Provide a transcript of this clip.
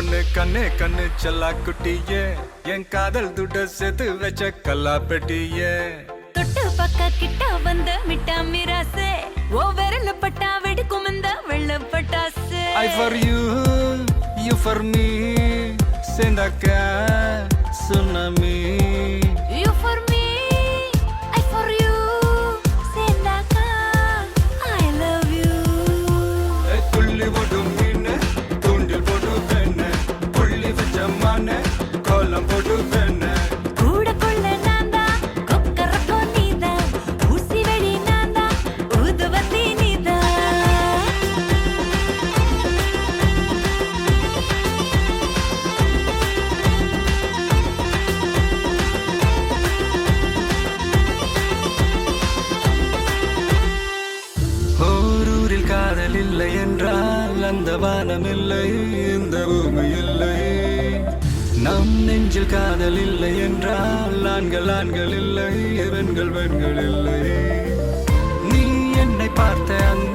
பொண்ணு கண்ணு கண்ணு செல்லா குட்டியே என் காதல் துட்ட சேர்த்து வச்ச கல்லா பெட்டியே தொட்டு பக்க கிட்ட வந்த மிட்டா மிராசே ஓ விரல பட்டா வெடிக்கும் இந்த வெள்ள பட்டாசு I for you, you for me சேர்ந்தாக்க tsunami You for me, I for you சேர்ந்தாக்கா I love you துள்ளி போடும் மீன் தூண்டில் போட்டு பெண்ணு புள்ளி வச்ச மான கோலம் போட்டு பெண்ணு கூட கொள்ள நான்தா கொக்கரக்கோ நீதா ஊசி வெடி நான்தா ஊதுவத்தி நீதா ஓரூரில் காதல் இல்லை என்றால் அந்த வானம் இல்லை இந்த பூமி இல்லை நம் நெஞ்சில் காதல் இல்லை என்றால் ஆண்கள் ஆண்கள் இல்லை பெண்கள் பெண்கள் இல்லை நீ என்னை பார்த்த அந்த